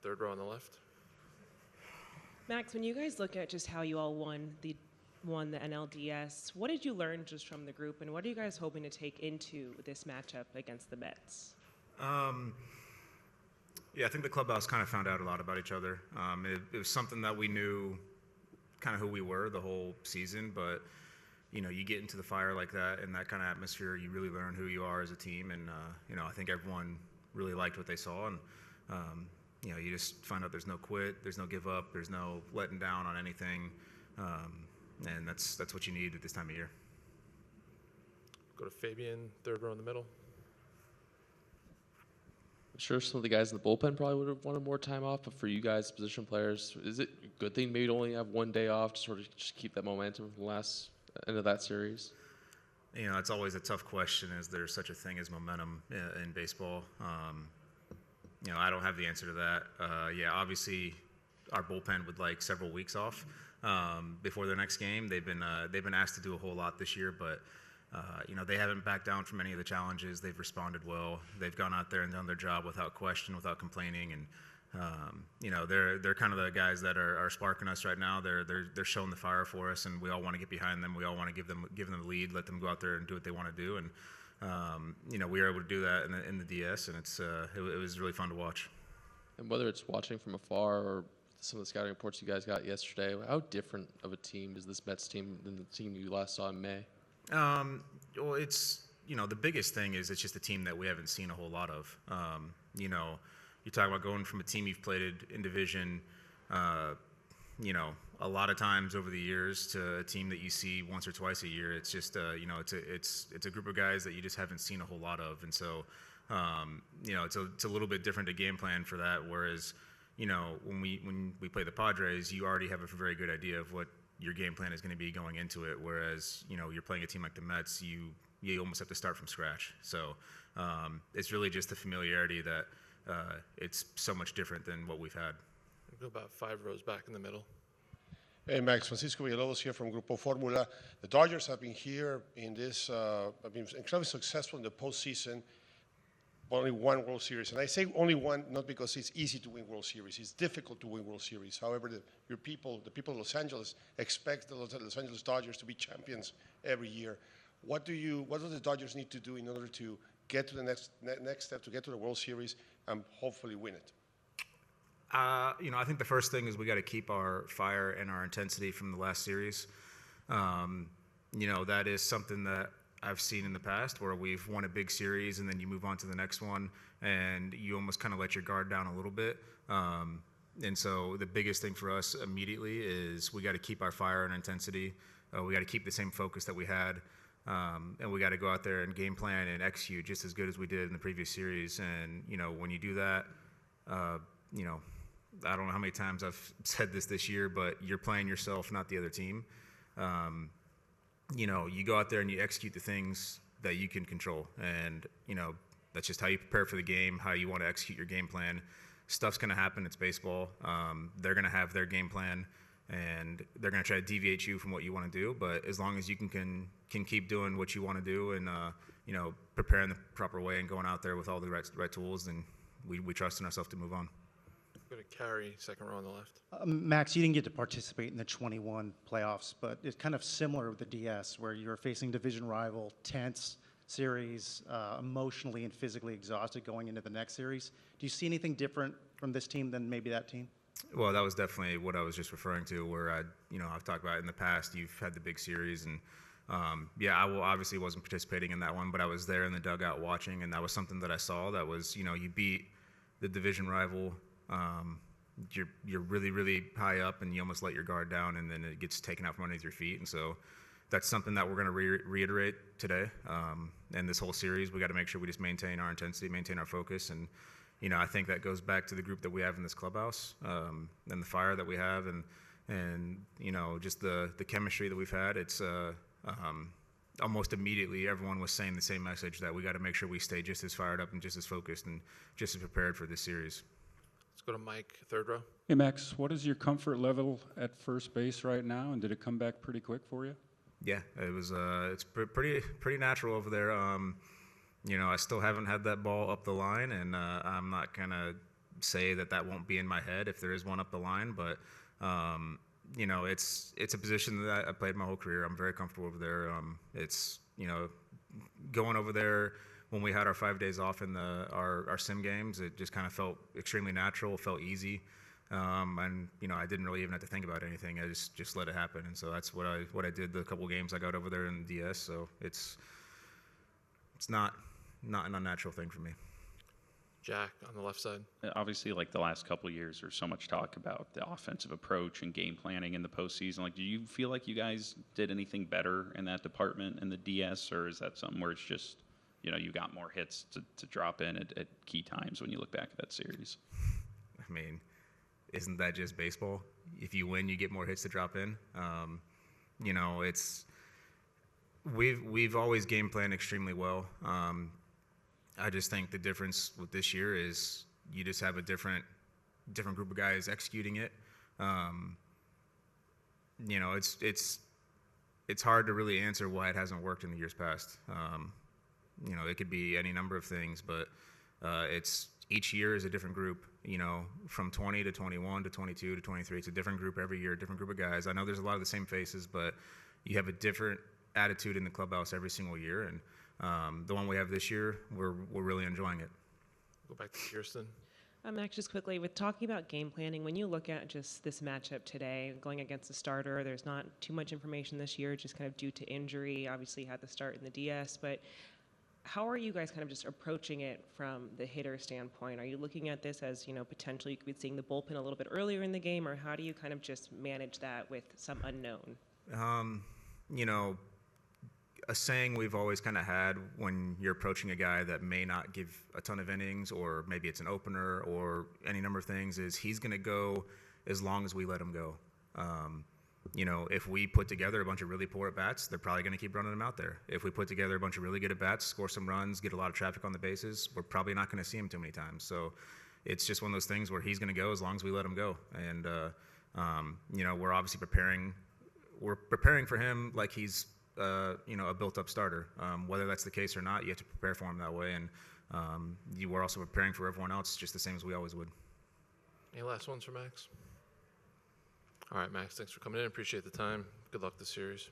third row on the left. Max, when you guys look at just how you all won the NLDS, what did you learn just from the group, and what are you guys hoping to take into this matchup against the Mets? Yeah, I think the clubhouse kind of found out a lot about each other. It was something that we knew kind of who we were the whole season, but you get into the fire like that in that kind of atmosphere, you really learn who you are as a team, and I think everyone really liked what they saw, and you just find out there's no quit, there's no give up, there's no letting down on anything, and that's what you need at this time of year. Go to Fabian, third row in the middle. I'm sure some of the guys in the bullpen probably would have wanted more time off, but for you guys, position players, is it a good thing maybe to only have one day off to sort of just keep that momentum from the last end of that series? It's always a tough question. Is there such a thing as momentum in baseball? I don't have the answer to that. Obviously, our bullpen would like several weeks off before their next game. They've been asked to do a whole lot this year, but they haven't backed down from any of the challenges. They've responded well. They've gone out there and done their job without question, without complaining, and they're kind of the guys that are sparking us right now. They're showing the fire for us, and we all want to get behind them. We all want to give them the lead, let them go out there and do what they want to do, and we were able to do that in the DS, and it was really fun to watch. And whether it's watching from afar or some of the scouting reports you guys got yesterday, how different of a team is this Mets team than the team you last saw in May? Well, it's the biggest thing is it's just a team that we haven't seen a whole lot of. You talk about going from a team you've played in division, a lot of times over the years to a team that you see once or twice a year. It's just it's a group of guys that you just haven't seen a whole lot of, and so it's a little bit different a game plan for that. Whereas when we play the Padres, you already have a very good idea of what your game plan is going to be going into it. Whereas you're playing a team like the Mets, you almost have to start from scratch. So it's really just the familiarity that it's so much different than what we've had. We'll go about 5 rows back in the middle. Hey, Max, Francisco Villalobos here from Grupo Formula. The Dodgers have been here in this, have been incredibly successful in the postseason, only one World Series. And I say only one, not because it's easy to win World Series. It's difficult to win World Series. However, the people of Los Angeles expect the Los Angeles Dodgers to be champions every year. What do the Dodgers need to do in order to get to the next step, to get to the World Series and hopefully win it? I think the first thing is we got to keep our fire and our intensity from the last series. That is something that I've seen in the past where we've won a big series and then you move on to the next one and you almost kind of let your guard down a little bit. And so the biggest thing for us immediately is we got to keep our fire and intensity. We got to keep the same focus that we had. And we got to go out there and game plan and execute just as good as we did in the previous series. And, when you do that, I don't know how many times I've said this year, but you're playing yourself, not the other team. You go out there and you execute the things that you can control. And, that's just how you prepare for the game, how you want to execute your game plan. Stuff's going to happen. It's baseball. They're going to have their game plan, and they're going to try to deviate you from what you want to do. But as long as you can keep doing what you want to do and, preparing the proper way and going out there with all the right tools, then we trust in ourselves to move on. Go to Carey, second row on the left. Max, you didn't get to participate in the 21 playoffs, but it's kind of similar with the DS, where you're facing division rival, tense series, emotionally and physically exhausted going into the next series. Do you see anything different from this team than maybe that team? Well, that was definitely what I was just referring to, where I've talked about in the past, you've had the big series, and I obviously wasn't participating in that one, but I was there in the dugout watching, and that was something that I saw. That was, you beat the division rival. You're really, really high up, and you almost let your guard down, and then it gets taken out from underneath your feet. And so that's something that we're going to reiterate today. And this whole series, we got to make sure we just maintain our intensity, maintain our focus. And, I think that goes back to the group that we have in this clubhouse, and the fire that we have, and just the chemistry that we've had. It's almost immediately everyone was saying the same message, that we got to make sure we stay just as fired up and just as focused and just as prepared for this series. Let's go to Mike, third row. Hey, Max, what is your comfort level at first base right now, and did it come back pretty quick for you? Yeah, it was. It's pretty natural over there. I still haven't had that ball up the line, and I'm not gonna say that won't be in my head if there is one up the line, but it's a position that I played my whole career. I'm very comfortable over there. It's going over there when we had our 5 days off in our sim games, it just kind of felt extremely natural, felt easy, and I didn't really even have to think about anything. I just let it happen, and so that's what I did the couple games I got over there in the DS. So it's not an unnatural thing for me. Jack on the left side. Obviously, like the last couple of years, there's so much talk about the offensive approach and game planning in the postseason. Like, do you feel like you guys did anything better in that department in the DS, or is that something where it's just, you got more hits to drop in at key times when you look back at that series? I mean, isn't that just baseball? If you win, you get more hits to drop in. We've always game planned extremely well. I just think the difference with this year is you just have a different group of guys executing it. It's hard to really answer why it hasn't worked in the years past. It could be any number of things, but it's each year is a different group. From 20 to 21 to 22 to 23, it's a different group every year, a different group of guys. I know there's a lot of the same faces, but you have a different attitude in the clubhouse every single year, and the one we have this year, we're really enjoying it. Go back to Kirsten. Max, just quickly, with talking about game planning, when you look at just this matchup today, going against the starter, there's not too much information this year, just kind of due to injury. Obviously, you had the start in the DS, but how are you guys kind of just approaching it from the hitter standpoint? Are you looking at this as, potentially you could be seeing the bullpen a little bit earlier in the game, or how do you kind of just manage that with some unknown? A saying we've always kind of had when you're approaching a guy that may not give a ton of innings, or maybe it's an opener or any number of things, is he's going to go as long as we let him go. If we put together a bunch of really poor at-bats, they're probably going to keep running him out there. If we put together a bunch of really good at-bats, score some runs, get a lot of traffic on the bases, we're probably not going to see him too many times. So it's just one of those things where he's going to go as long as we let him go. And, we're obviously preparing for him like he's a built-up starter. Whether that's the case or not, you have to prepare for him that way, and you were also preparing for everyone else just the same as we always would. Any last ones for Max? All right, Max, thanks for coming in. Appreciate the time. Good luck this series.